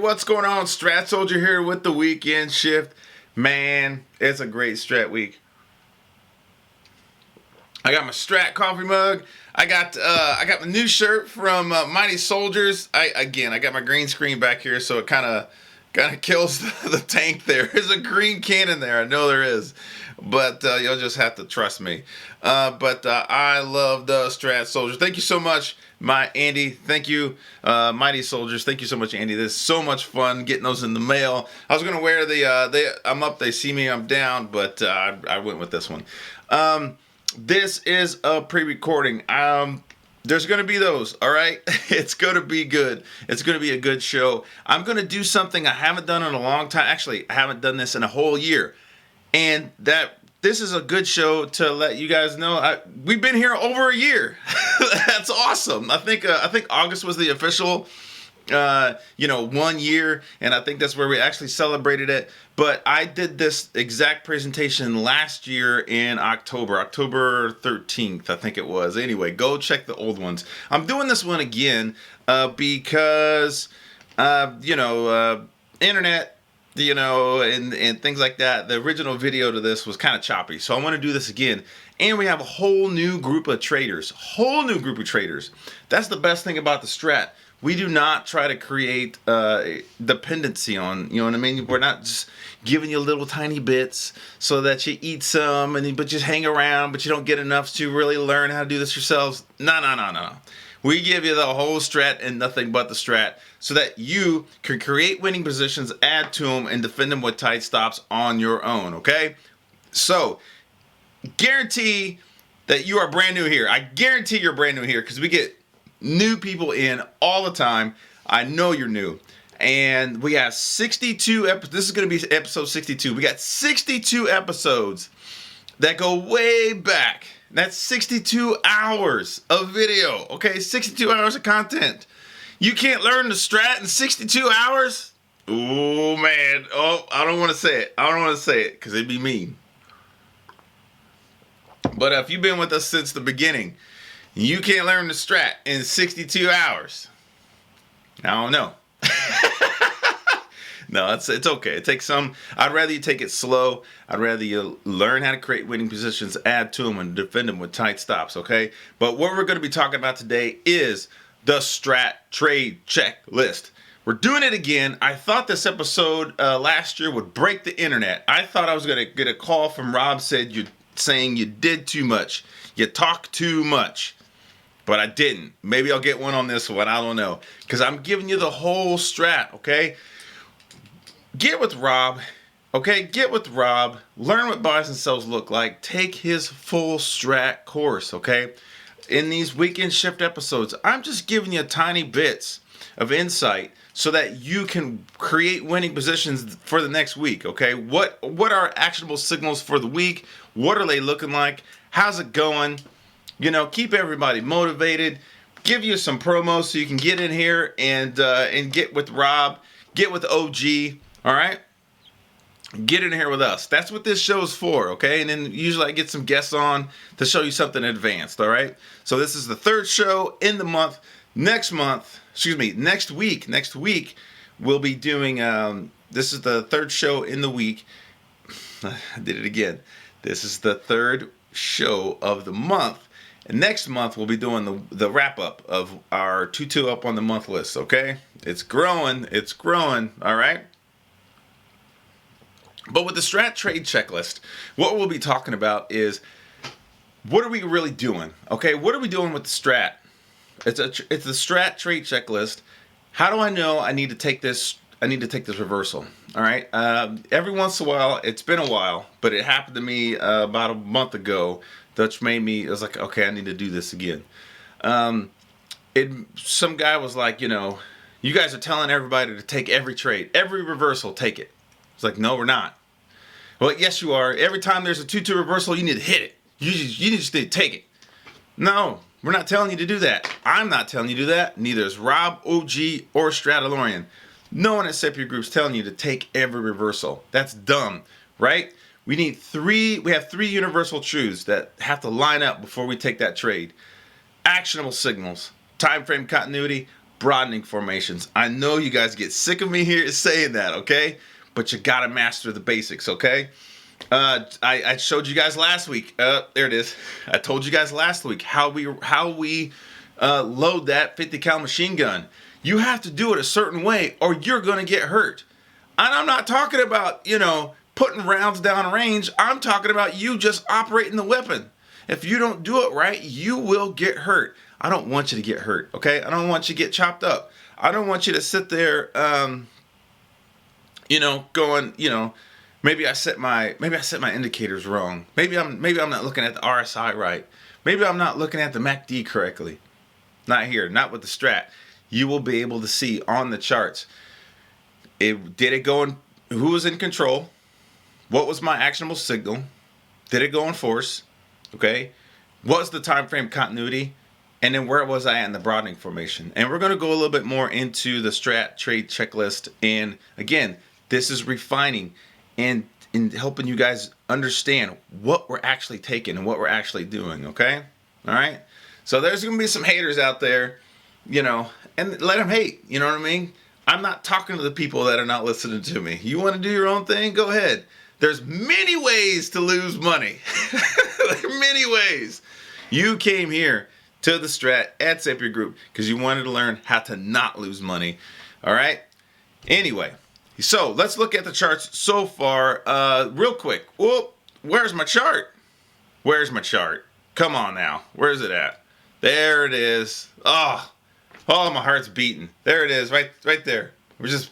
what's going on? Strat Soldier here with the weekend shift. Man, it's a great Strat week. I got my Strat coffee mug. I got my new shirt from Mighty Soldiers. I got my green screen back here, so it kind of kills the tank there. There's a green can in there. I know there is, but you'll just have to trust me. I love the Strat Soldiers. Thank you so much, my Andy. Thank you, Mighty Soldiers. Thank you so much, Andy. This is so much fun getting those in the mail. I was gonna wear I'm up, they see me, I'm down, but I went with this one. This is a pre-recording. There's going to be those, all right? It's going to be good. It's going to be a good show. I'm going to do something I haven't done in a long time. Actually, I haven't done this in a whole year. And this is a good show to let you guys know. We've been here over a year. That's awesome. I think August was the official 1 year, and I think that's where we actually celebrated it. But I did this exact presentation last year in October 13th, I think it was. Anyway, go check the old ones. I'm doing this one again because internet, and things like that. The original video to this was kind of choppy, so I want to do this again. And we have a whole new group of traders. That's the best thing about the Strat. We do not try to create dependency on, you know what I mean? We're not just giving you little tiny bits so that you eat some but just hang around, but you don't get enough to really learn how to do this yourselves. No. We give you the whole Strat and nothing but the Strat so that you can create winning positions, add to them, and defend them with tight stops on your own, okay? So, guarantee that you are brand new here. I guarantee you're brand new here because we get new people in all the time. I know you're new. And we have 62 episodes. This is going to be episode 62. We got 62 episodes that go way back. That's 62 hours of video. Okay, 62 hours of content. You can't learn the Strat in 62 hours? Oh, man. Oh, I don't want to say it because it'd be mean. But if you've been with us since the beginning, you can't learn the Strat in 62 hours. I don't know. No, it's okay. It takes some. I'd rather you take it slow. I'd rather you learn how to create winning positions, add to them, and defend them with tight stops, okay? But what we're going to be talking about today is the Strat trade checklist. We're doing it again. I thought this episode last year would break the internet. I thought I was going to get a call from Rob saying you did too much. You talk too much. But I didn't. Maybe I'll get one on this one. I don't know. Because I'm giving you the whole Strat, okay? Get with Rob, okay? Get with Rob. Learn what buys and sells look like. Take his full Strat course, okay? In these weekend shift episodes, I'm just giving you tiny bits of insight so that you can create winning positions for the next week, okay? What are actionable signals for the week? What are they looking like? How's it going? Keep everybody motivated. Give you some promos so you can get in here and get with Rob, get with OG. All right, get in here with us. That's what this show's for, okay? And then usually I get some guests on to show you something advanced. All right. So this is the third show in the month. Next week we'll be doing. This is the third show in the week. I did it again. This is the third show of the month. And next month, we'll be doing the wrap-up of our 2-2 up on the month list, okay? It's growing, all right? But with the Strat trade checklist, what we'll be talking about is what are we really doing, okay? What are we doing with the Strat? It's the Strat trade checklist. How do I know I need to take this reversal, all right? Every once in a while, it's been a while, but it happened to me about a month ago. Which made me, I was like, okay, I need to do this again. Some guy was like, you guys are telling everybody to take every trade, every reversal, take it. It's like, no, we're not. Well, yes, you are. Every time there's a 2-2 reversal, you need to hit it. You just need to take it. No, we're not telling you to do that. I'm not telling you to do that. Neither is Rob, OG, or Stratolorian. No one at Sepia Group's telling you to take every reversal. That's dumb, right? We have three universal truths that have to line up before we take that trade. Actionable signals, time frame continuity, broadening formations. I know you guys get sick of me here saying that, okay? But you gotta master the basics, okay? I showed you guys last week. There it is. I told you guys last week how we load that 50 cal machine gun. You have to do it a certain way or you're gonna get hurt. And I'm not talking about, putting rounds down range. I'm talking about you just operating the weapon. If you don't do it right, you will get hurt. I don't want you to get hurt, okay? I don't want you to get chopped up. I don't want you to sit there, going, maybe I set my indicators wrong. Maybe I'm not looking at the RSI right. Maybe I'm not looking at the MACD correctly. Not here, not with the strat. You will be able to see on the charts. Who was in control? What was my actionable signal? Did it go in force? Okay. What was the time frame continuity? And then where was I at in the broadening formation? And we're going to go a little bit more into the strat trade checklist. And again, this is refining and in helping you guys understand what we're actually taking and what we're actually doing. Okay. All right. So there's going to be some haters out there, and let them hate. You know what I mean? I'm not talking to the people that are not listening to me. You want to do your own thing? Go ahead. There's many ways to lose money. Many ways. You came here to the strat at Zapier Group because you wanted to learn how to not lose money. All right. Anyway, so let's look at the charts so far real quick. Whoop. Where's my chart? Where's my chart? Come on now. Where's it at? There it is. Oh, my heart's beating. There it is, right there. We're just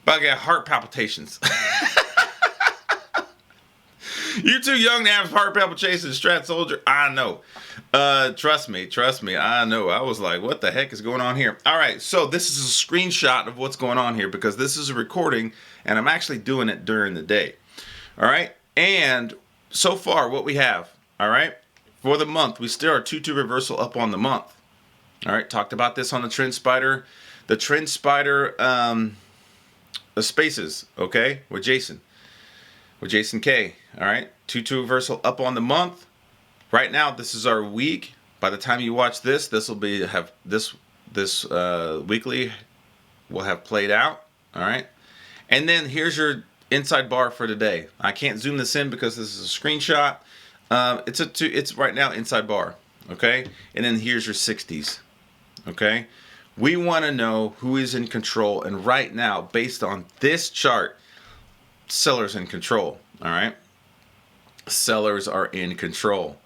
about to get heart palpitations. You're too young to have heart palpitations, Strat Soldier. I know. Trust me. I know. I was like, what the heck is going on here? All right, so this is a screenshot of what's going on here because this is a recording, and I'm actually doing it during the day. All right, and so far what we have, all right, for the month, we still are 2-2 reversal up on the month. All right, talked about this on the Trend Spider. The Trend Spider the spaces, okay, with Jason K. All right, 2-2 reversal up on the month. Right now, this is our week. By the time you watch this will be this weekly will have played out. All right, and then here's your inside bar for today. I can't zoom this in because this is a screenshot. It's right now inside bar. Okay, and then here's your 60s. Okay, we want to know who is in control, and right now, based on this chart, sellers in control. All right, sellers are in control.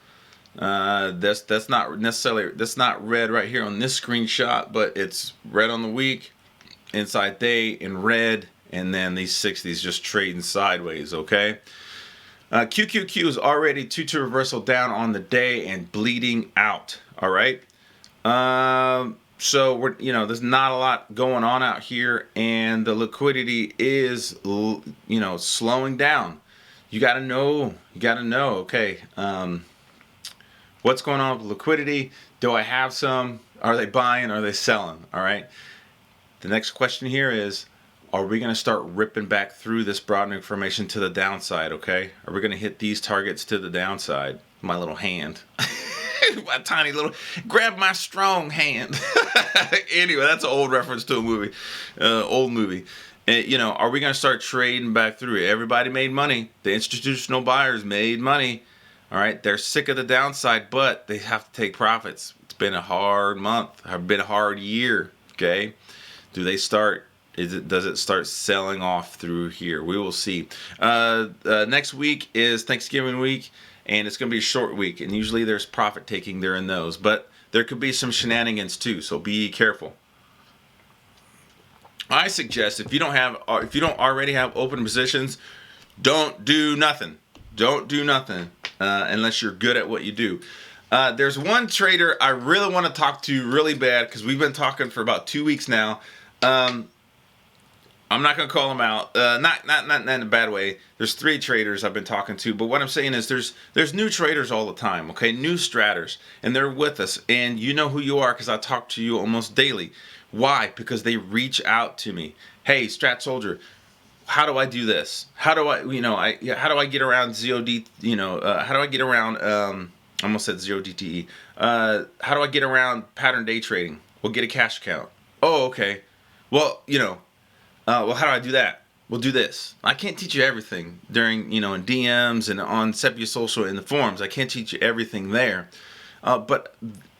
That's not red right here on this screenshot, but it's red on the week, inside day in red, and then these 60s just trading sideways. Okay, QQQ is already 2-2 reversal down on the day and bleeding out. All right. So we're, there's not a lot going on out here, and the liquidity is, slowing down. You gotta know. Okay, what's going on with liquidity? Do I have some? Are they buying? Are they selling? All right. The next question here is, are we gonna start ripping back through this broadening formation to the downside? Okay, are we gonna hit these targets to the downside? My little hand. My tiny little, grab my strong hand. Anyway, that's an old reference to a movie, old movie. And, are we going to start trading back through it? Everybody made money. The institutional buyers made money. All right, they're sick of the downside, but they have to take profits. It's been a hard month. It's been a hard year. Okay, does it start selling off through here? We will see. Next week is Thanksgiving week. And it's going to be a short week, and usually there's profit taking there in those, but there could be some shenanigans too, so be careful. I suggest if you don't already have open positions, don't do nothing. Don't do nothing unless you're good at what you do. There's one trader I really want to talk to really bad because we've been talking for about 2 weeks now. I'm not going to call them out, not in a bad way. There's 3 traders I've been talking to, but what I'm saying is there's new traders all the time, okay? New stratters, and they're with us, and you know who you are because I talk to you almost daily. Why? Because they reach out to me. Hey, Strat Soldier, how do I do this? How do I, how do I get around ZOD, how do I get around, I almost said ZODTE. How do I get around pattern day trading? Well, get a cash account. Oh, okay. Well, well, how do I do that? We'll do this. I can't teach you everything during, in DMs and on Sepia Social in the forums. I can't teach you everything there. But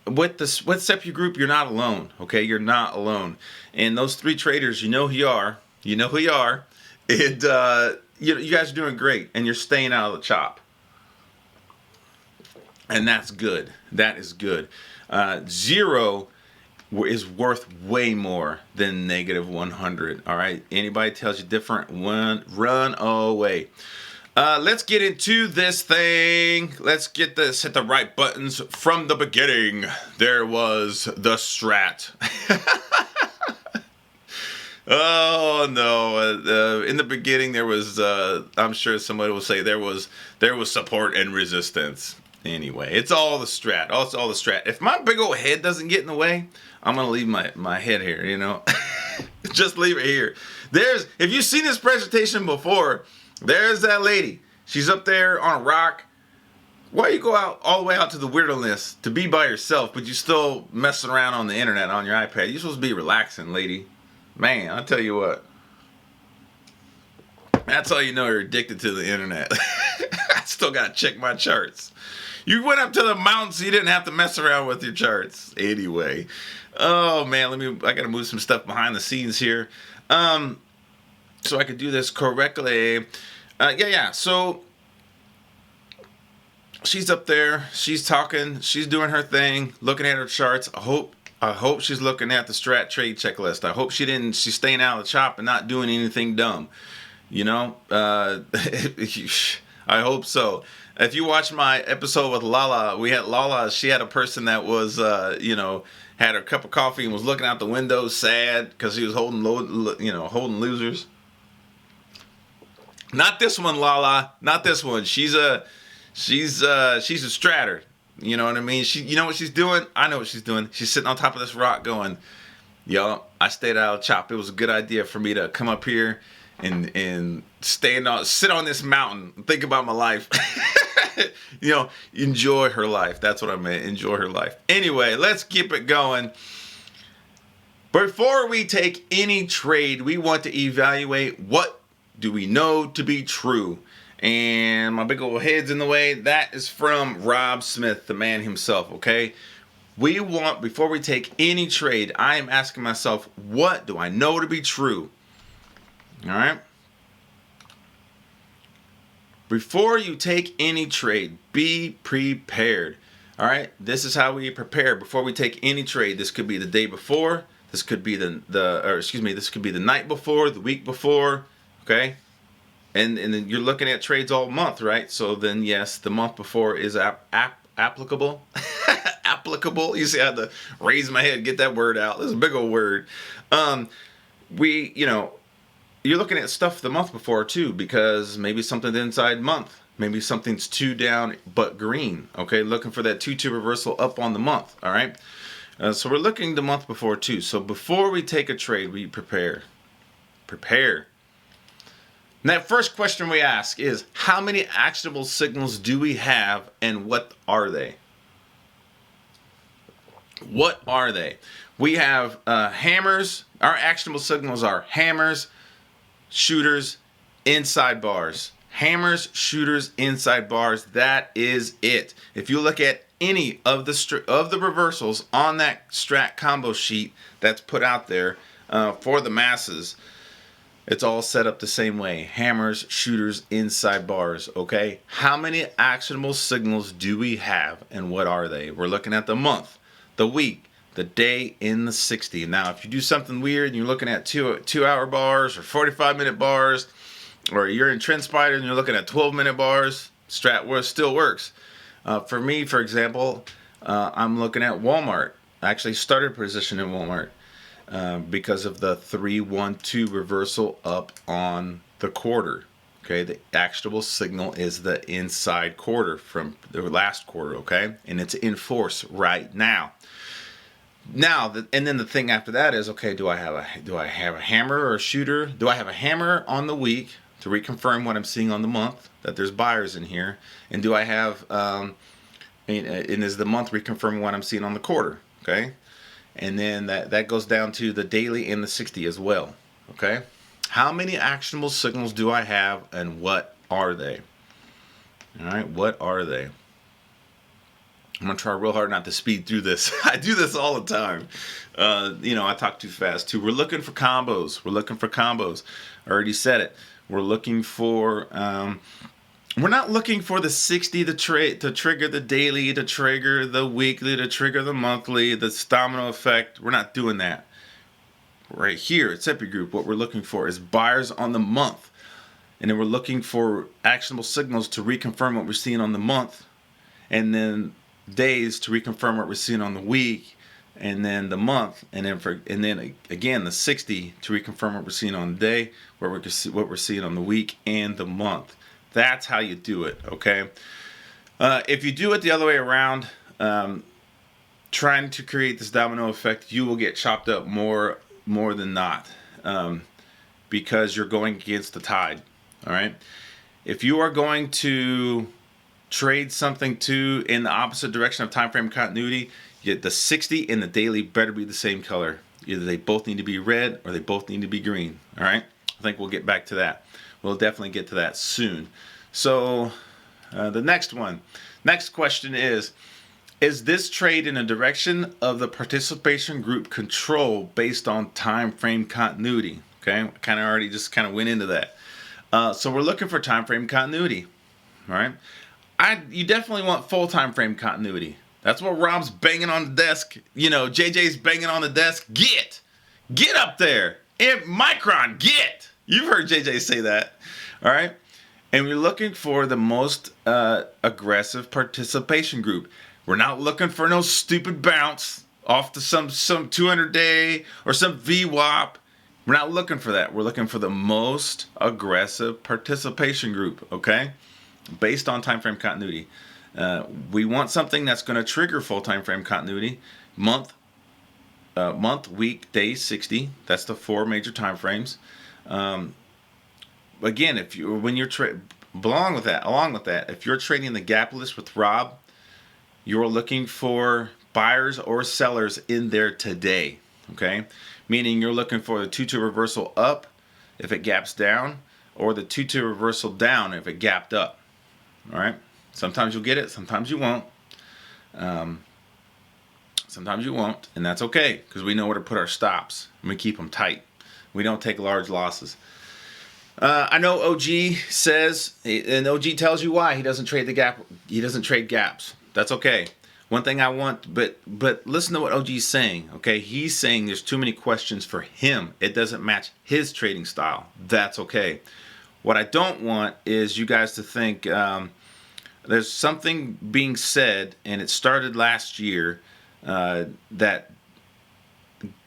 with Sepia Group, you're not alone. Okay, you're not alone. And those three traders, you know who you are. You know who you are. And you guys are doing great, and you're staying out of the chop. And that's good. That is good. Zero is worth way more than negative 100. All right. Anybody tells you different, run away. Let's get into this thing. Let's hit the right buttons from the beginning. There was the strat. Oh no! In the beginning, there was. I'm sure somebody will say there was support and resistance. Anyway, it's all the strat. It's all the strat. If my big old head doesn't get in the way, I'm gonna leave my head here. Just leave it here. If you've seen this presentation before, there's that lady. She's up there on a rock. Why you go out all the way out to the wilderness to be by yourself, but you still messing around on the internet on your iPad? You're supposed to be relaxing, lady. Man, I'll tell you what. That's all you know, you're addicted to the internet. I still gotta check my charts. You went up to the mountains, so you didn't have to mess around with your charts. Anyway. Oh man, I gotta move some stuff behind the scenes here. So I could do this correctly. So she's up there, she's talking, she's doing her thing, looking at her charts. I hope she's looking at the strat trade checklist. I hope she's staying out of the chop and not doing anything dumb. I hope so. If you watch my episode with Lala, she had a person that was, had her cup of coffee and was looking out the window sad because she was holding losers. Not this one, Lala. Not this one. She's a stratter. You know what I mean? You know what she's doing? I know what she's doing. She's sitting on top of this rock going, yo, I stayed out of chop. It was a good idea for me to come up here and sit on this mountain and think about my life. Enjoy her life. That's what I meant. Enjoy her life. Anyway, let's keep it going. Before we take any trade, we want to evaluate what do we know to be true. And my big old head's in the way. That is from Rob Smith, the man himself, okay? Before we take any trade, I am asking myself, what do I know to be true? All right? Before you take any trade, be prepared. All right? This is how we prepare before we take any trade. This could be the day before. This could be this could be the night before, the week before, okay? And then you're looking at trades all month, right? So then, yes, the month before is applicable. Applicable. You see, I had to raise my head, get that word out. This is a big old word. You're looking at stuff the month before too, because maybe something's inside month. Maybe something's 2 down but green. Okay, looking for that 2-2 reversal up on the month. All right. So we're looking the month before too. So before we take a trade, we prepare. Prepare. And that first question we ask is, how many actionable signals do we have and what are they? What are they? We have hammers. Our actionable signals are hammers, shooters, inside bars. Hammers, shooters, inside bars. That is it. If you look at any of the reversals on that strat combo sheet that's put out there for the masses, it's all set up the same way. Hammers, shooters, inside bars, okay? How many actionable signals do we have and what are they? We're looking at the month, the week, the day in the 60. Now, if you do something weird and you're looking at 2-hour bars or 45-minute bars, or you're in TrendSpider and you're looking at 12-minute bars, strat still works. For me, for example, I'm looking at Walmart. I actually started a position in Walmart. Because of the 3-1-2 reversal up on the quarter. Okay, the actionable signal is the inside quarter from the last quarter, okay? And it's in force right now. And then the thing after that is, okay, do I have a hammer or a shooter? Do I have a hammer on the week to reconfirm what I'm seeing on the month, that there's buyers in here? And do I have, and is the month reconfirming what I'm seeing on the quarter, okay? and then that goes down to the daily and the 60 as well. Okay, how many actionable signals do I have, and what are they? All right, what are they? I'm gonna try real hard not to speed through this. I do this all the time. I talk too fast too. We're looking for combos. We're looking for combos. I already said it. We're looking for. We're not looking for the 60 to trigger the daily, to trigger the weekly, to trigger the monthly, the domino effect. We're not doing that. Right here at Seppi Group, what we're looking for is buyers on the month, and then we're looking for actionable signals to reconfirm what we're seeing on the month, and then days to reconfirm what we're seeing on the week, and then the month, and then again the 60 to reconfirm what we're seeing on the day, what we're seeing on the week and the month. That's how you do it. Okay. If you do it the other way around, trying to create this domino effect, you will get chopped up more than not, because you're going against the tide. All right. If you are going to trade something in the opposite direction of time frame continuity, the 60 and the daily better be the same color. Either they both need to be red or they both need to be green. All right. I think we'll get back to that. We'll definitely get to that soon. So the next question is this trade in a direction of the participation group control based on time frame continuity? Okay, I kind of already just went into that. So we're looking for time frame continuity. All right. You definitely want full time frame continuity. That's what Rob's banging on the desk. JJ's banging on the desk. Get up there. Micron, get. You've heard JJ say that. All right. And we're looking for the most aggressive participation group. We're not looking for no stupid bounce off to some 200-day or some VWAP. We're not looking for that. We're looking for the most aggressive participation group, okay? Based on time frame continuity. We want something that's going to trigger full time frame continuity. Month, week, day, 60. That's the 4 major time frames. Again, along with that, if you're trading the gap list with Rob, you're looking for buyers or sellers in there today. Okay, meaning you're looking for the 2-2 reversal up if it gaps down, or the 2-2 reversal down if it gapped up. All right. Sometimes you'll get it, sometimes you won't. Sometimes you won't, and that's okay because we know where to put our stops and we keep them tight. We don't take large losses. I know OG says, and OG tells you why he doesn't trade the gap. He doesn't trade gaps. That's okay. One thing I want, but listen to what OG's saying. Okay, he's saying there's too many questions for him. It doesn't match his trading style. That's okay. What I don't want is you guys to think there's something being said, and it started last year, that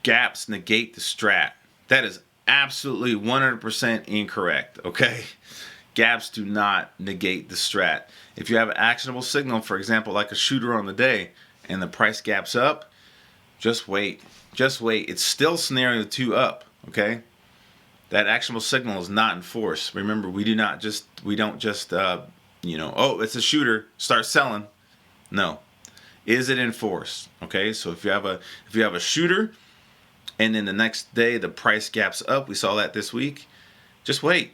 gaps negate the strat. That is absolutely 100% incorrect, okay? Gaps do not negate the strat. If you have an actionable signal, for example, like a shooter on the day, and the price gaps up, just wait. Just wait. It's still scenario 2 up, okay? That actionable signal is not enforced. Remember, we don't just, oh, it's a shooter, start selling. No. Is it enforced? Okay, so if you have a shooter, and then the next day the price gaps up, we saw that this week, just wait.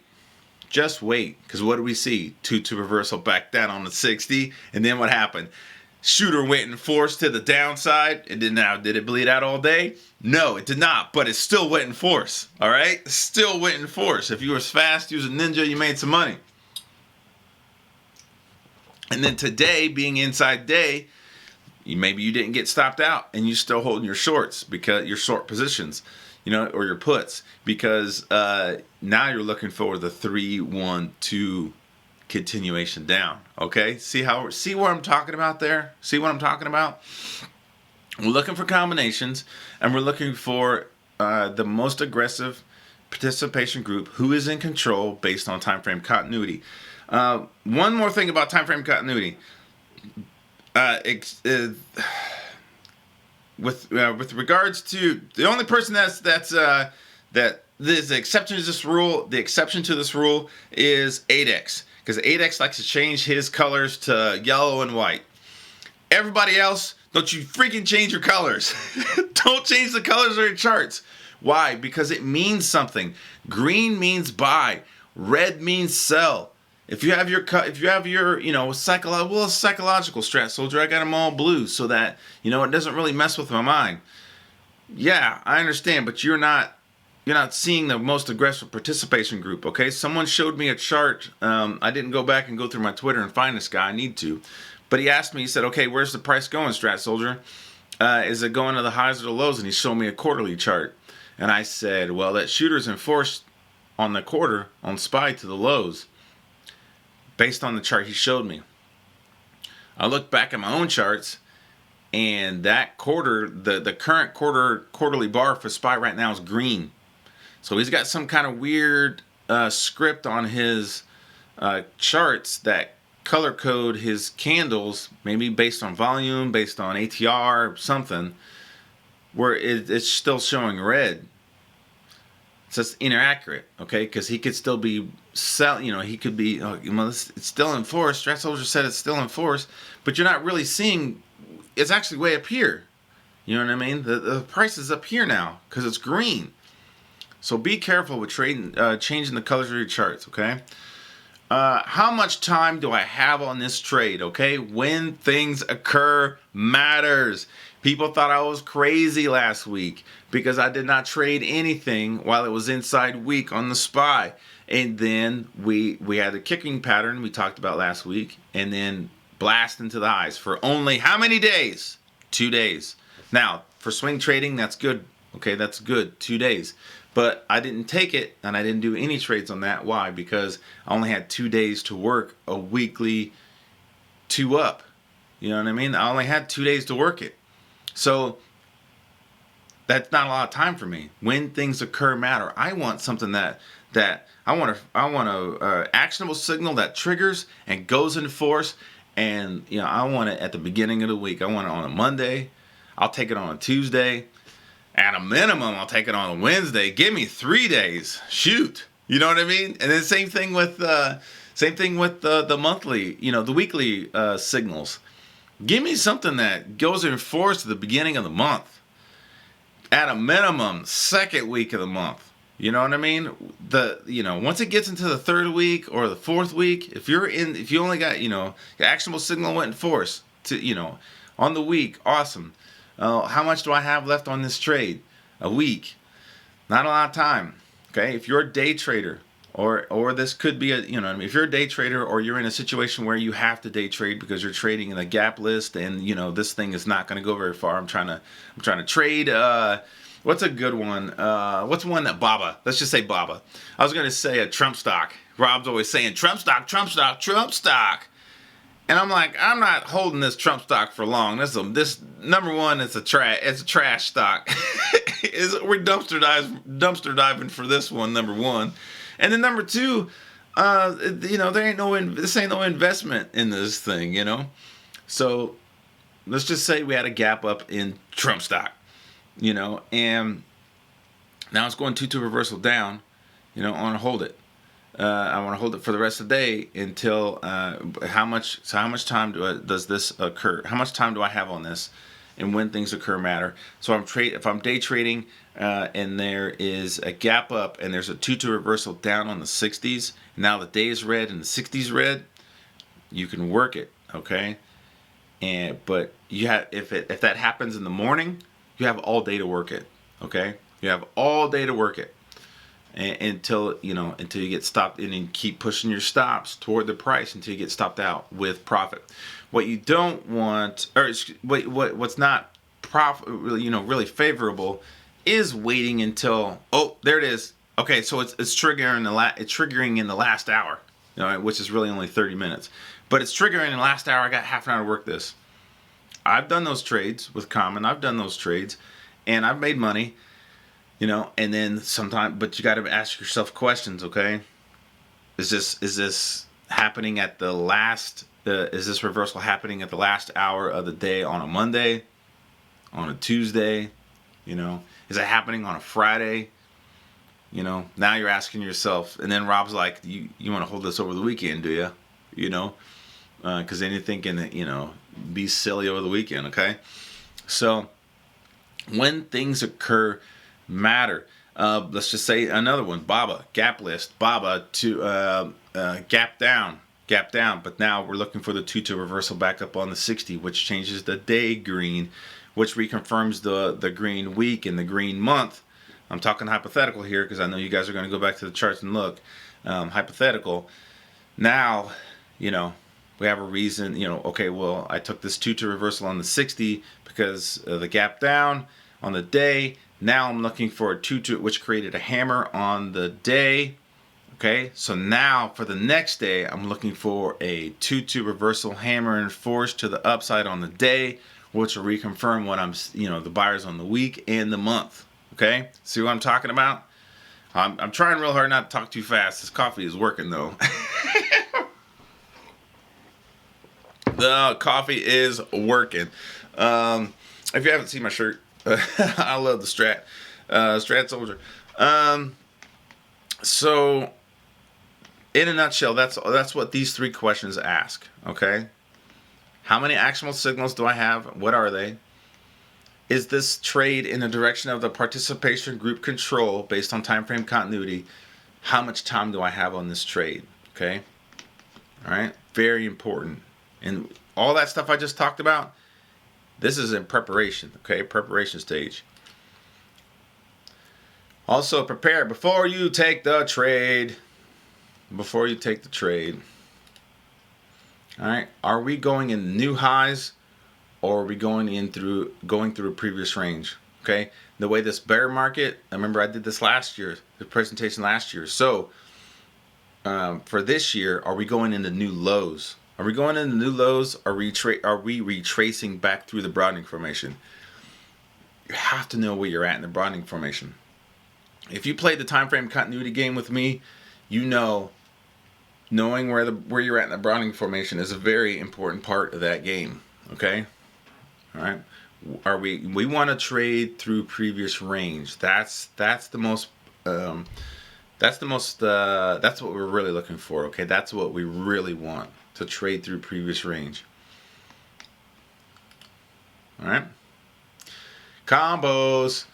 Just wait. Because what do we see? 2-2 reversal back down on the 60. And then what happened? Shooter went and forced to the downside. And then now, did it bleed out all day? No, it did not. But it still went in force. All right? Still went in force. If you were fast using Ninja, you made some money. And then today, being inside day, maybe you didn't get stopped out and you're still holding your shorts, because your short positions, or your puts, because now you're looking for the 3-1-2 continuation down. Okay, see what I'm talking about there? See what I'm talking about? We're looking for combinations, and we're looking for the most aggressive participation group who is in control based on time frame continuity. One more thing about time frame continuity. With regards to the only person that there's the exception to this rule. The exception to this rule is 8X, because 8X likes to change his colors to yellow and white. Everybody else, don't you freaking change your colors. Don't change the colors of your charts. Why? Because it means something. Green means buy. Red means sell. If you have your psychological strat soldier, I got them all blue so that it doesn't really mess with my mind. Yeah, I understand, but you're not seeing the most aggressive participation group. Okay, someone showed me a chart. I didn't go back and go through my Twitter and find this guy. I need to, but he asked me. He said, "Okay, where's the price going, Strat Soldier? Is it going to the highs or the lows?" And he showed me a quarterly chart, and I said, "Well, that shooter's enforced on the quarter on SPY to the lows." Based on the chart he showed me. I looked back at my own charts, and that quarter, the current quarterly bar for SPY right now is green. So he's got some kind of weird script on his charts that color code his candles, maybe based on volume, based on ATR, something, where it's still showing red. So it's inaccurate, okay? Because he could still be he could be, it's still in force. Strat Soldier said it's still in force, but you're not really seeing, it's actually way up here. You know what I mean? The price is up here now because it's green. So be careful with trading, changing the colors of your charts, okay? How much time do I have on this trade, okay? When things occur matters. People thought I was crazy last week because I did not trade anything while it was inside week on the SPY. And then we had a kicking pattern we talked about last week, and then blast into the highs for only how many days? 2 days. Now, for swing trading, that's good. Okay, that's good. 2 days. But I didn't take it, and I didn't do any trades on that. Why? Because I only had 2 days to work a weekly 2 up. You know what I mean? I only had 2 days to work it. So that's not a lot of time for me. When things occur matter. I want something that I want a actionable signal that triggers and goes into force. And I want it at the beginning of the week. I want it on a Monday. I'll take it on a Tuesday. At a minimum, I'll take it on a Wednesday. Give me 3 days. Shoot. You know what I mean? And then same thing with the monthly, the weekly signals. Give me something that goes in force at the beginning of the month. At a minimum, second week of the month. You know what I mean? Once it gets into the third week or the fourth week, if you only got, the actionable signal went in force to, on the week, awesome. How much do I have left on this trade? A week. Not a lot of time. Okay? If you're a day trader, or this could be if you're a day trader or you're in a situation where you have to day trade because you're trading in a gap list and this thing is not going to go very far. I'm trying to trade what's a good one? What's one that Baba? Let's just say Baba. I was going to say a Trump stock. Rob's always saying Trump stock, Trump stock, Trump stock. And I'm like, I'm not holding this Trump stock for long. This number one, it's a trash stock. We're dumpster diving for this one, number one. And then number two, this ain't no investment in this thing, So let's just say we had a gap up in Trump stock, and now it's going 2-2 reversal down. I want to hold it. I want to hold it for the rest of the day until how much time does this occur? How much time do I have on this? And when things occur matter. So if I'm day trading and there is a gap up and there's a 2-2 reversal down on the 60s, now the day is red and the 60s red, you can work it, okay? But you have if that happens in the morning, you have all day to work it, okay? You have all day to work it. Until you get stopped in and keep pushing your stops toward the price until you get stopped out with profit. What you don't want, or what's not really favorable, is waiting until there it is. Okay, so it's triggering in the last hour, which is really only 30 minutes, but it's triggering in the last hour. I got half an hour to work this. I've done those trades with Common. I've done those trades, and I've made money. And then sometimes, but you got to ask yourself questions, okay? Is this happening at the last, is this reversal happening at the last hour of the day on a Monday, on a Tuesday, is it happening on a Friday? Now you're asking yourself, and then Rob's like, you want to hold this over the weekend, do you? Because then you're thinking that, be silly over the weekend. Okay, so when things occur matter. Let's just say another one, BABA, gap list, BABA to gap down, but now we're looking for the 2 to reversal back up on the 60, which changes the day green, which reconfirms the green week and the green month. I'm talking hypothetical here because I know you guys are going to go back to the charts and look. Hypothetical. Now, we have a reason, okay, well, I took this 2 to reversal on the 60 because of the gap down on the day. Now I'm looking for a 2 to, which created a hammer on the day. Okay, so now for the next day, I'm looking for a 2 to reversal hammer and force to the upside on the day, which will reconfirm what I'm, the buyers on the week and the month. Okay, see what I'm talking about? I'm trying real hard not to talk too fast. This coffee is working though. The coffee is working. If you haven't seen my shirt, I love the Strat Soldier. So, in a nutshell, that's what these 3 questions ask. Okay, how many actionable signals do I have? What are they? Is this trade in the direction of the participation group control based on time frame continuity? How much time do I have on this trade? Okay, all right, very important. And all that stuff I just talked about, this is in preparation, okay? Preparation stage. Also, prepare before you take the trade. Before you take the trade. All right, are we going in new highs or are we going through a previous range? Okay, the way this bear market, I remember I did this last year, the presentation last year. So, for this year, are we going into new lows? Are we going into new lows? Are we retracing back through the broadening formation? You have to know where you're at in the broadening formation. If you played the time frame continuity game with me, knowing where you're at in the broadening formation is a very important part of that game. Okay, all right. We want to trade through previous range. That's what we're really looking for. Okay, that's what we really want. To trade through previous range. All right. Combos.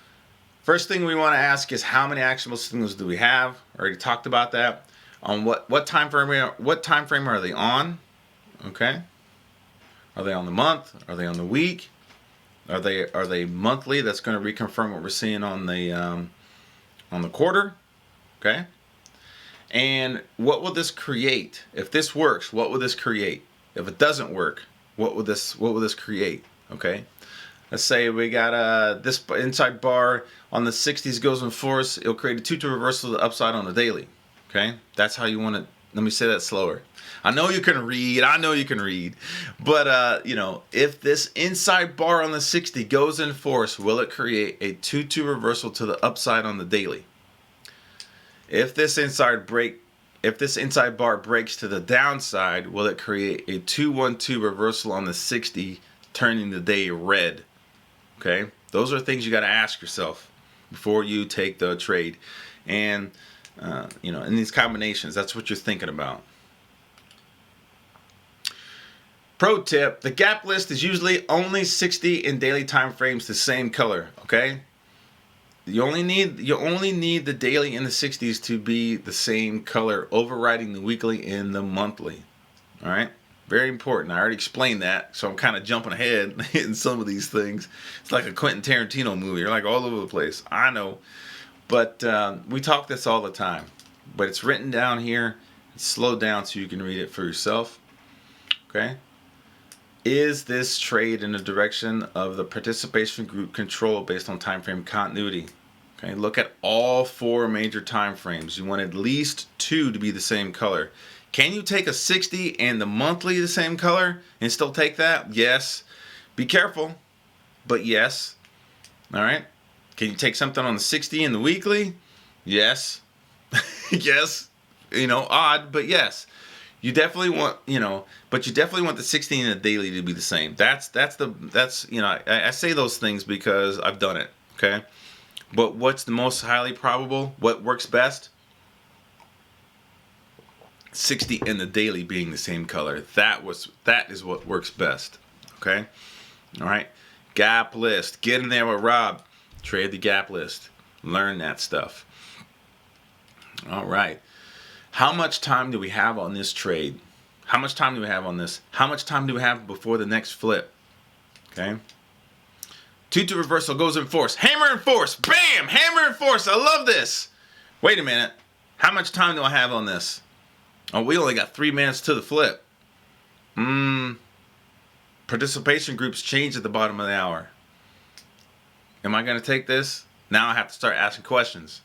First thing we want to ask is how many actionable signals do we have? Already talked about that. On what time frame are they on? Okay. Are they on the month? Are they on the week? Are they monthly? That's going to reconfirm what we're seeing on the quarter. Okay. And what will this create? If this works, what will this create? If it doesn't work, what will this create? Okay, let's say we got this inside bar on the 60s goes in force. It'll create a 2 to reversal to the upside on the daily. Okay, that's how you want to. Let me say that slower. I know you can read. But if this inside bar on the 60 goes in force, will it create a 2 to reversal to the upside on the daily? If this inside bar breaks to the downside, will it create a 2-1-2 reversal on the 60, turning the day red? Okay, those are things you got to ask yourself before you take the trade, and in these combinations, that's what you're thinking about. Pro tip: the gap list is usually only 60 in daily time frames, the same color. Okay. You only need the daily and the 60s to be the same color, overriding the weekly and the monthly. All right, very important. I already explained that, so I'm kind of jumping ahead in some of these things. It's like a Quentin Tarantino movie. You're like all over the place. I know, but we talk this all the time. But it's written down here. It's slowed down so you can read it for yourself. Okay. Is this trade in the direction of the participation group control based on time frame continuity? Okay, look at all 4 major time frames. You want at least 2 to be the same color. Can you take a 60 and the monthly the same color and still take that? Yes. Be careful, but yes. All right. Can you take something on the 60 and the weekly? Yes. Yes. Odd, but yes. You definitely want, but you definitely want the 60 and the daily to be the same. I say those things because I've done it. Okay. But what's the most highly probable? What works best? 60 and the daily being the same color. That is what works best. Okay. All right. Gap list. Get in there with Rob. Trade the gap list. Learn that stuff. All right. How much time do we have on this trade? How much time do we have on this? How much time do we have before the next flip? Okay. 2-2 reversal goes in force. Hammer and force. Bam! Hammer and force. I love this. Wait a minute. How much time do I have on this? Oh, we only got 3 minutes to the flip. Participation groups change at the bottom of the hour. Am I going to take this? Now I have to start asking questions.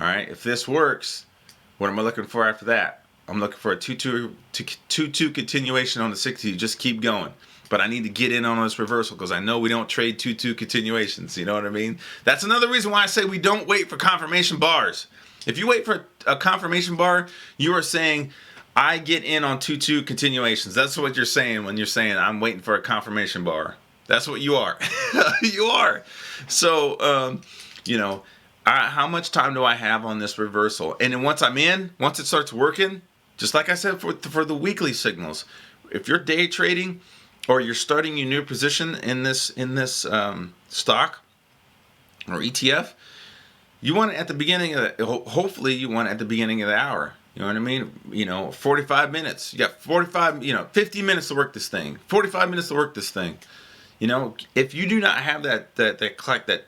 All right. If this works, what am I looking for after that? I'm looking for a 2-2 continuation on the 60. Just keep going. But I need to get in on this reversal because I know we don't trade 2-2 continuations. You know what I mean? That's another reason why I say we don't wait for confirmation bars. If you wait for a confirmation bar, you are saying, I get in on 2-2 continuations. That's what you're saying when you're saying, I'm waiting for a confirmation bar. That's what you are. You are. So, how much time do I have on this reversal? And then once I'm in, once it starts working, just like I said for the weekly signals, if you're day trading or you're starting your new position in this stock or ETF, you want it at the beginning of hopefully you want it at the beginning of the hour. You know what I mean? 45 minutes. You got 50 minutes to work this thing. 45 minutes to work this thing. If you do not have that clock, that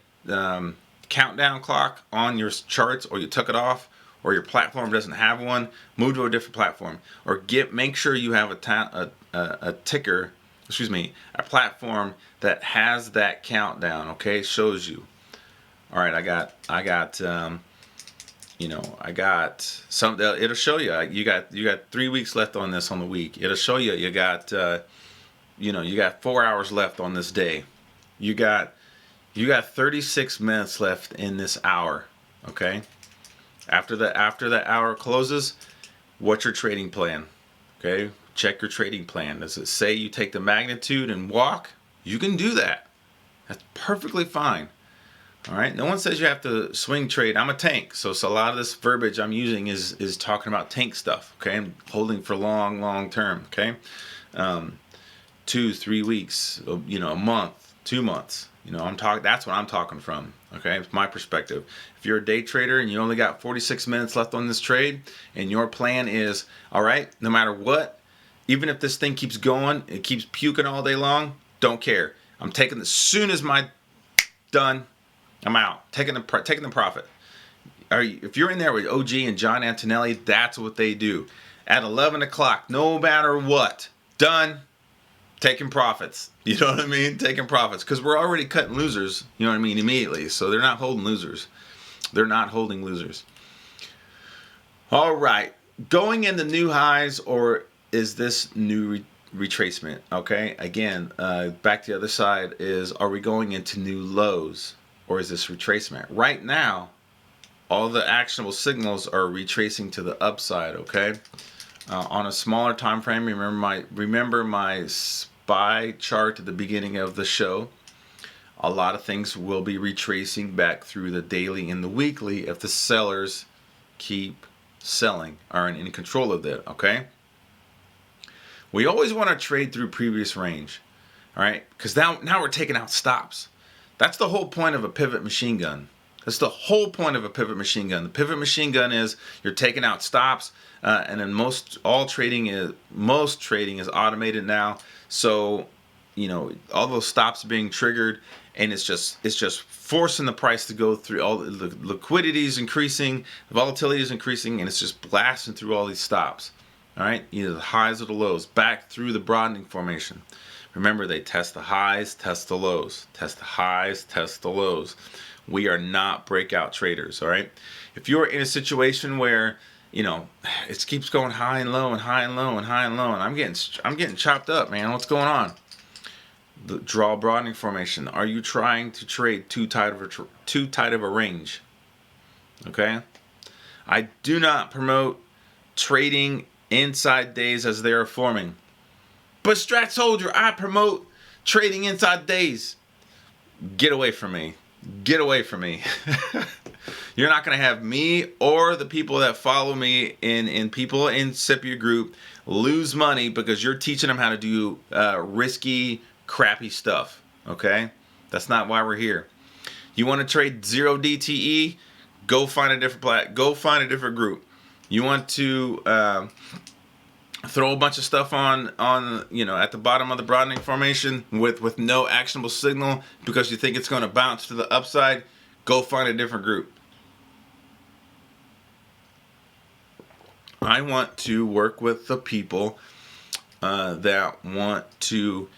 countdown clock on your charts, or you took it off, or your platform doesn't have one, move to a different platform, or make sure you have a ticker. A platform that has that countdown. Okay, shows you. All right, I got some. It'll show you. You got 3 weeks left on this on the week. It'll show you. You got 4 hours left on this day. You got 36 minutes left in this hour. Okay. After the hour closes, what's your trading plan? Okay. Check your trading plan. Does it say you take the magnitude and walk? You can do that. That's perfectly fine. All right. No one says you have to swing trade. I'm a tank. So a lot of this verbiage I'm using is talking about tank stuff. Okay. I'm holding for long term. Okay. 2-3 weeks, a month, 2 months. That's what I'm talking from. Okay. It's my perspective. If you're a day trader and you only got 46 minutes left on this trade and your plan is, all right, no matter what, even if this thing keeps going, it keeps puking all day long, don't care. I'm taking as soon as my done, I'm out. Taking the profit. If you're in there with OG and John Antonelli, that's what they do. At 11 o'clock, no matter what, done, taking profits. You know what I mean? Taking profits. Because we're already cutting losers, you know what I mean, immediately. So they're not holding losers. They're not holding losers. All right. Going into new highs, or is this new retracement? Okay. Again, back to the other side is, are we going into new lows, or is this retracement? Right now, all the actionable signals are retracing to the upside. Okay. On a smaller time frame, remember my SPY chart at the beginning of the show. A lot of things will be retracing back through the daily and the weekly if the sellers keep selling, are in control of that. Okay. We always want to trade through previous range. All right, because now we're taking out stops. That's the whole point of a pivot machine gun. That's the whole point of a pivot machine gun. The pivot machine gun is you're taking out stops, and then most trading is automated now. So, all those stops being triggered, and it's just forcing the price to go through. All the liquidity is increasing, the volatility is increasing, and it's just blasting through all these stops. All right, either the highs or the lows, back through the broadening formation. Remember, they test the highs, test the lows, test the highs, test the lows. We are not breakout traders, all right? If you're in a situation where, it keeps going high and low and high and low and high and low, and I'm getting chopped up, man. What's going on? The draw broadening formation. Are you trying to trade too tight of a range? Okay? I do not promote trading inside days as they are forming. But Strat Soldier, I promote trading inside days. Get away from me. get away from me. You're not going to have me or the people that follow me in people in Scipio Group lose money because you're teaching them how to do risky, crappy stuff. Okay? That's not why we're here. You want to trade 0 DTE? Go find a different group. You want to throw a bunch of stuff on at the bottom of the broadening formation with no actionable signal because you think it's going to bounce to the upside? Go find a different group. I want to work with the people that want to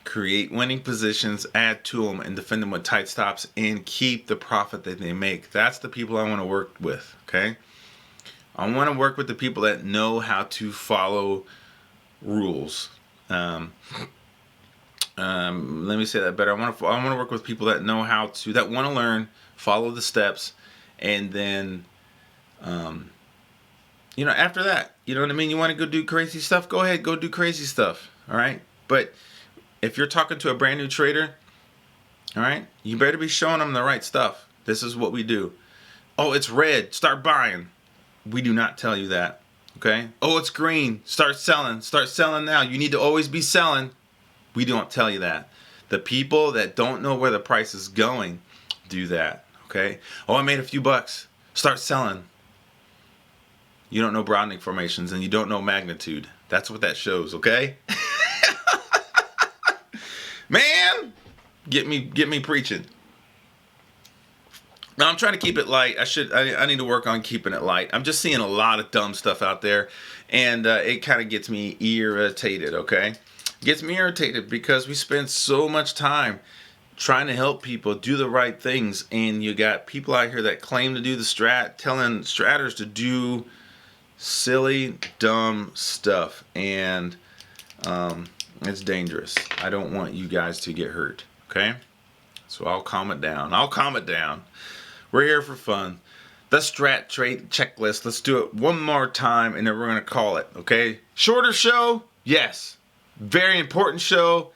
create winning positions, add to them, and defend them with tight stops, and keep the profit that they make. That's the people I want to work with, okay? I want to work with the people that know how to follow rules. Let me say that better. I want to work with people that know how to, that want to learn, follow the steps, and then, after that, you know what I mean? You want to go do crazy stuff? Go ahead, go do crazy stuff, all right? But if you're talking to a brand new trader, all right, you better be showing them the right stuff. This is what we do. Oh, it's red. Start buying. We do not tell you that, okay? Oh, it's green. Start selling. Start selling now. You need to always be selling. We don't tell you that. The people that don't know where the price is going do that, okay? Oh, I made a few bucks. Start selling. You don't know broadening formations and you don't know magnitude. That's what that shows, okay? Man, get me preaching. Now I'm trying to keep it light. I need to work on keeping it light. I'm just seeing a lot of dumb stuff out there, and it kind of gets me irritated. Okay, gets me irritated because we spend so much time trying to help people do the right things, and you got people out here that claim to do the strat, telling stratters to do silly, dumb stuff, and it's dangerous. I don't want you guys to get hurt, okay? So I'll calm it down. We're here for fun. The strat trade checklist. Let's do it one more time, and then we're going to call it, okay? Shorter show? Yes. Very important show.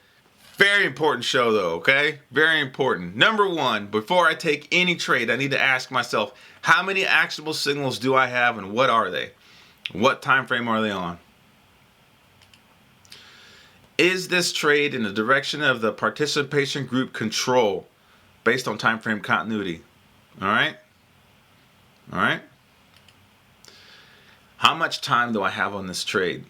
Very important show, though, okay? Very important. Number one, before I take any trade, I need to ask myself, how many actionable signals do I have, and what are they? What time frame are they on? Is this trade in the direction of the participation group control based on time frame continuity? All right? All right? How much time do I have on this trade?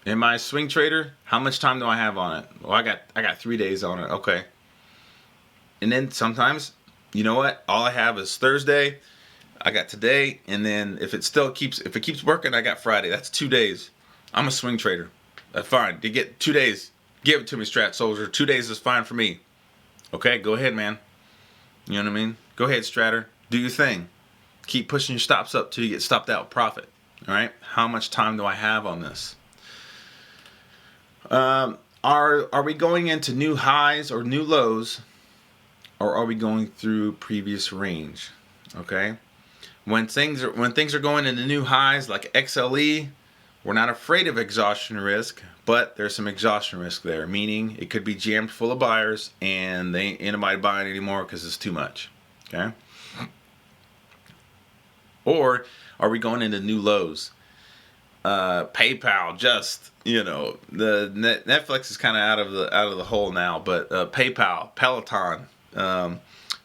Am I a swing trader? How much time do I have on it? Well, I got 3 days on it. Okay. And then sometimes, you know what? All I have is Thursday. I got today, and then if it keeps working, I got Friday. That's 2 days. I'm a swing trader. That's fine. You get 2 days. Give it to me, Strat Soldier. 2 days is fine for me. Okay, go ahead, man. You know what I mean? Go ahead, Stratter. Do your thing. Keep pushing your stops up till you get stopped out with profit. All right? How much time do I have on this? Are we going into new highs or new lows, or are we going through previous range? Okay? When things are going into new highs like XLE, we're not afraid of exhaustion risk, but there's some exhaustion risk there, meaning it could be jammed full of buyers and they ain't anybody buying anymore because it's too much. Okay? Or are we going into new lows? PayPal just, the Netflix is kind of out of the hole now, but PayPal, Peloton,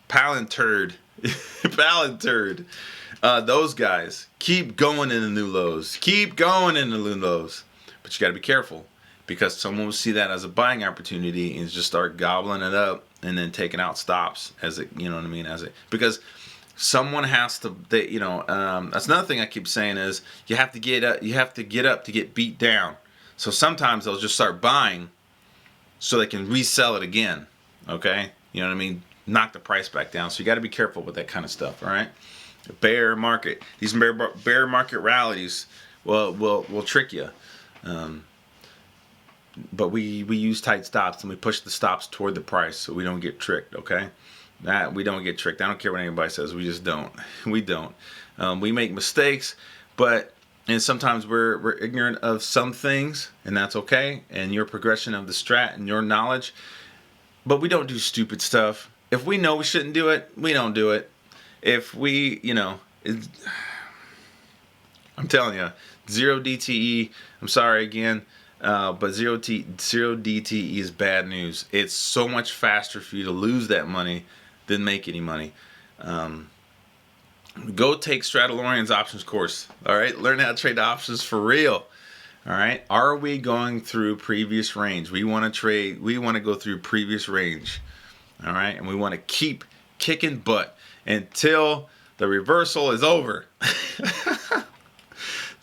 Palantir, Palantir. Those guys keep going into new lows. Keep going into new lows. But you got to be careful because someone will see that as a buying opportunity and just start gobbling it up and then taking out stops as it, you know what I mean? Because someone has to, that's another thing I keep saying is you have to get up to get beat down. So sometimes they'll just start buying so they can resell it again. Okay? You know what I mean? Knock the price back down. So you got to be careful with that kind of stuff. All right? Bear market. These bear market rallies will trick you. But we use tight stops and we push the stops toward the price so we don't get tricked, okay? We don't get tricked. I don't care what anybody says. We just don't. We don't. We make mistakes, and sometimes we're ignorant of some things, and that's okay. And your progression of the strat and your knowledge. But we don't do stupid stuff. if we know we shouldn't do it, we don't do it. If we, I'm telling you, zero DTE. I'm sorry again, but zero DTE is bad news. It's so much faster for you to lose that money than make any money. Go take Stratalorian's options course. All right, learn how to trade options for real. All right, are we going through previous range? We want to trade. We want to go through previous range. All right, and we want to keep kicking butt until the reversal is over.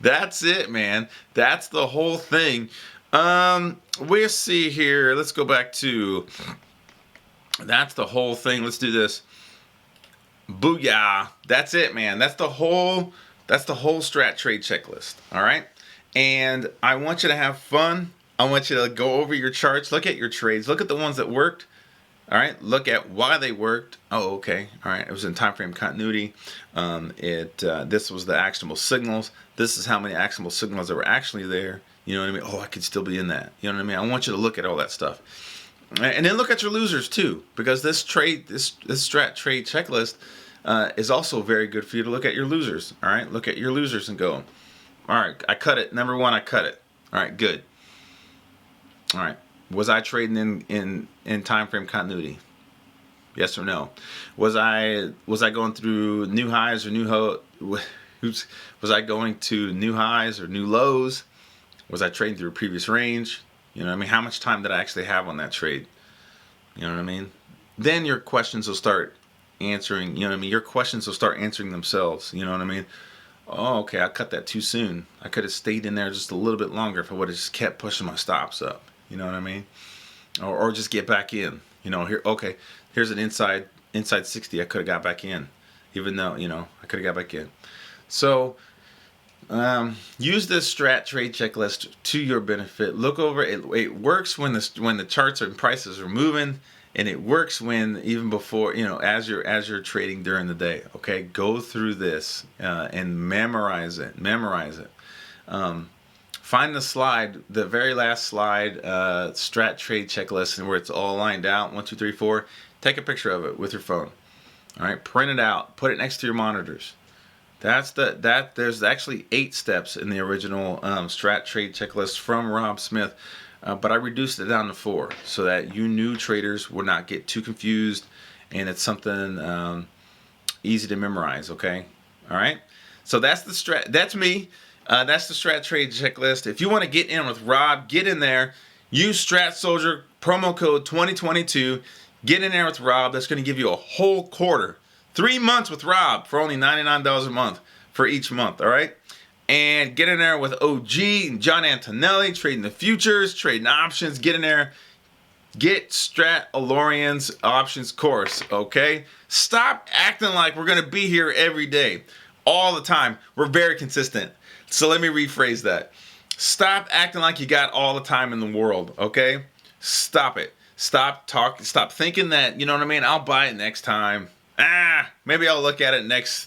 That's it, man. That's the whole thing. We'll see here. Let's go back to. That's the whole thing. Let's do this. Booyah. That's it, man. That's the whole strat trade checklist. All right. And I want you to have fun. I want you to go over your charts, look at your trades, look at the ones that worked. All right, look at why they worked. Oh, okay. All right, it was in time frame continuity. This was the actionable signals. This is how many actionable signals that were actually there. You know what I mean? Oh, I could still be in that. You know what I mean? I want you to look at all that stuff, and then look at your losers too, because this strat trade checklist is also very good for you to look at your losers. All right, look at your losers and go, all right, I cut it. Number one, I cut it. All right, good. All right. Was I trading in time frame continuity? Yes or no? Was I going through new highs or was I going to new highs or new lows? Was I trading through a previous range? You know what I mean? How much time did I actually have on that trade? You know what I mean? Then your questions will start answering. You know what I mean? Your questions will start answering themselves. You know what I mean? Oh, okay, I cut that too soon. I could have stayed in there just a little bit longer if I would have just kept pushing my stops up. You know what I mean? Or just get back in. You know, here, okay, here's an inside 60. I could have got back in, even though, I could have got back in. So use this strat trade checklist to your benefit. Look over it. It works when the charts and prices are moving, and it works when even before, as you're trading during the day. Okay, go through this and memorize it. Find the slide, the very last slide, strat trade checklist, and where it's all lined out, 1, 2, 3, 4. Take a picture of it with your phone. All right, print it out, put it next to your monitors. There's actually 8 steps in the original strat trade checklist from Rob Smith, but I reduced it down to 4 so that you new traders would not get too confused, and it's something easy to memorize. Okay, all right. So that's the strat. That's me. That's the strat trade checklist. If you want to get in with Rob, get in there. Use Strat Soldier promo code 2022. Get in there with Rob. That's going to give you a whole quarter. 3 months with Rob for only $99 a month for each month. All right. And get in there with OG and John Antonelli, trading the futures, trading options. Get in there. Get Stratalorian's options course. Okay. Stop acting like we're going to be here every day, all the time. We're very consistent. So let me rephrase that. Stop acting like you got all the time in the world, okay? Stop it. Stop thinking that, you know what I mean? I'll buy it next time. Maybe I'll look at it next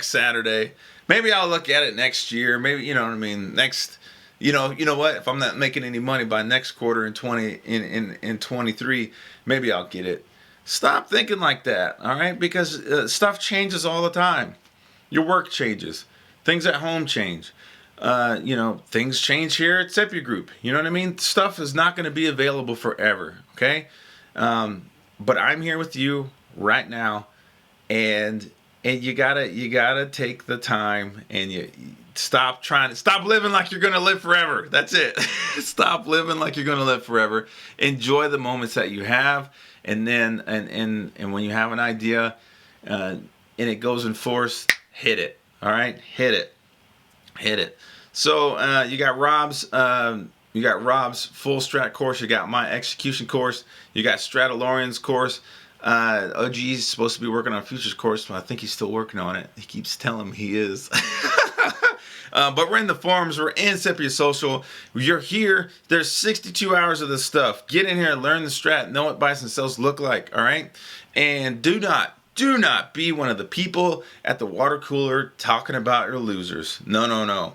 Saturday. Maybe I'll look at it next year. Maybe, you know what I mean? Next, you know what? If I'm not making any money by next quarter in 23, maybe I'll get it. Stop thinking like that, all right? Because stuff changes all the time. Your work changes. Things at home change. Things change here at Sepia Group. You know what I mean? Stuff is not going to be available forever. Okay. But I'm here with you right now, and you gotta take the time and you stop living like you're going to live forever. That's it. Stop living like you're going to live forever. Enjoy the moments that you have. And then, and when you have an idea, and it goes in force, hit it. All right, hit it. So you got Rob's full strat course. You got my execution course. You got Stratalorian's course. OG is supposed to be working on futures course, but I think he's still working on it. He keeps telling me he is. But we're in the forums. We're in Sepia Social. You're here. There's 62 hours of this stuff. Get in here, learn the strat, know what buys and sells look like. All right, and do not be one of the people at the water cooler talking about your losers. No.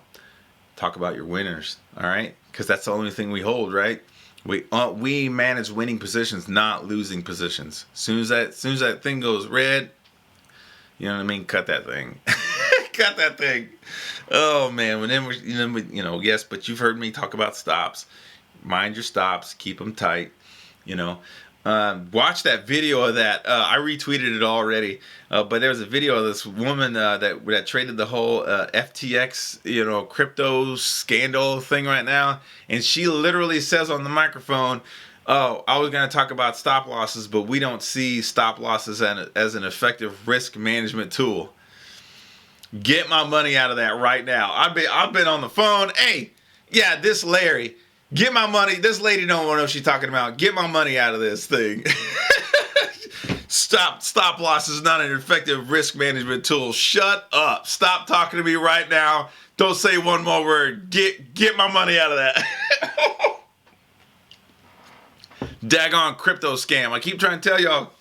Talk about your winners, all right? Because that's the only thing we hold, right? We manage winning positions, not losing positions. Soon as that thing goes red, you know what I mean? Cut that thing. Cut that thing. Oh man, whenever yes, but you've heard me talk about stops. Mind your stops, keep them tight. You know, watch that video of that. I retweeted it already, but there was a video of this woman that traded the whole FTX, crypto scandal thing right now, and she literally says on the microphone, "Oh, I was going to talk about stop losses, but we don't see stop losses as an effective risk management tool." Get my money out of that right now. I've been on the phone. Hey, yeah, this Larry. Get my money. This lady don't want to know what she's talking about. Get my money out of this thing. Stop loss is not an effective risk management tool. Shut up. Stop talking to me right now. Don't say one more word. Get my money out of that. Daggone crypto scam. I keep trying to tell y'all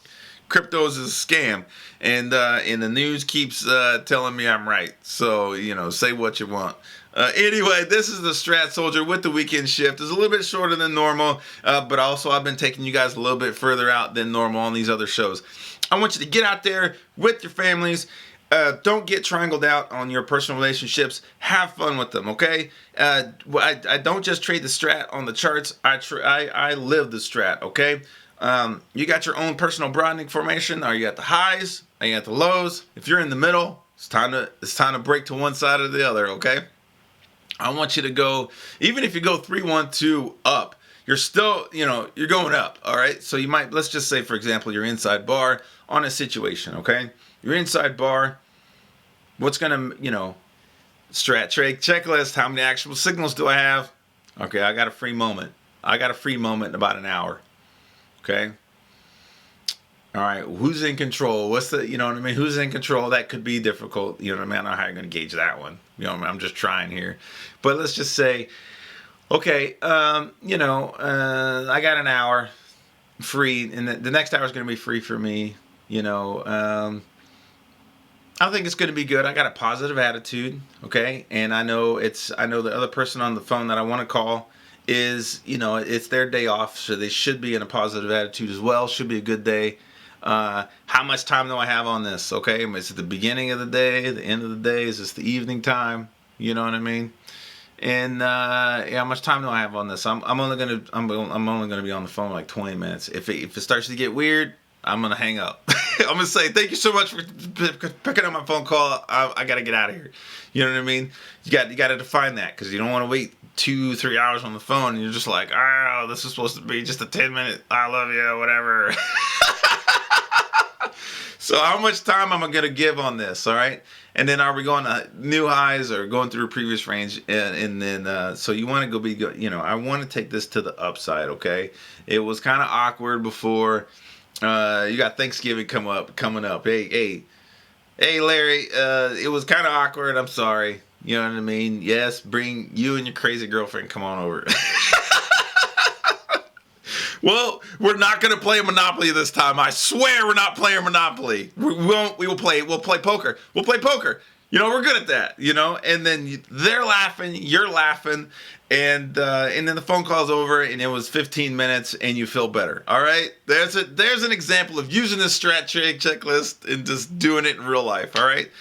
crypto is a scam. And the news keeps telling me I'm right. So, say what you want. Anyway, this is the Strat Soldier with the weekend shift. It's a little bit shorter than normal, but also I've been taking you guys a little bit further out than normal on these other shows. I want you to get out there with your families. Don't get triangled out on your personal relationships. Have fun with them, okay? I don't just trade the strat on the charts. I live the strat, okay? You got your own personal broadening formation. Are you at the highs? Are you at the lows? If you're in the middle, it's time to break to one side or the other, okay? I want you to go, even if you go 3-1-2 up, you're still, you're going up, all right? So you might, let's just say, for example, you're inside bar on a situation, okay? You're inside bar. What's going to, strat trade checklist. How many actionable signals do I have? Okay, I got a free moment. In about an hour, okay? All right, who's in control? What's the, who's in control? That could be difficult. I don't know how you're going to gauge that one. I'm just trying here. But let's just say, okay, I got an hour free, and the next hour is going to be free for me. I think it's going to be good. I got a positive attitude, okay? And I know the other person on the phone that I want to call is, it's their day off, so they should be in a positive attitude as well. Should be a good day. How much time do I have on this? Okay, is it the beginning of the day, the end of the day? Is this the evening time? You know what I mean? And how much time do I have on this? I'm only gonna be on the phone like 20 minutes. If it starts to get weird, I'm gonna hang up. I'm gonna say thank you so much for picking up my phone call. I gotta get out of here. You know what I mean? You got to define that, because you don't want to wait 2-3 hours on the phone and you're just like, oh, this is supposed to be just a 10-minute I love you, whatever. So how much time am I going to give on this, all right? And then are we going to new highs or going through a previous range? And then, so you want to go be good. I want to take this to the upside, okay? It was kind of awkward before. You got Thanksgiving coming up. Hey, Larry, it was kind of awkward. I'm sorry. You know what I mean? Yes, bring you and your crazy girlfriend. Come on over. Well, we're not going to play Monopoly this time. I swear we're not playing Monopoly. We'll play poker. We'll play poker. We're good at that, and then they're laughing, you're laughing, and then the phone call's over and it was 15 minutes and you feel better. All right. There's an example of using this strat trade checklist and just doing it in real life. All right.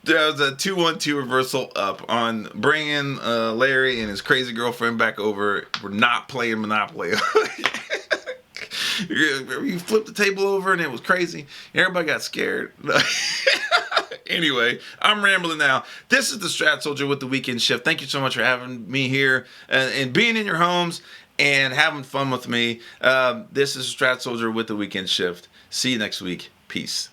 There's a 2-1-2 reversal up on bringing Larry and his crazy girlfriend back over. We're not playing Monopoly. You flipped the table over and it was crazy. Everybody got scared. Anyway, I'm rambling now. This is the Strat Soldier with the weekend shift. Thank you so much for having me here and being in your homes and having fun with me. This is Strat Soldier with the weekend shift. See you next week. Peace.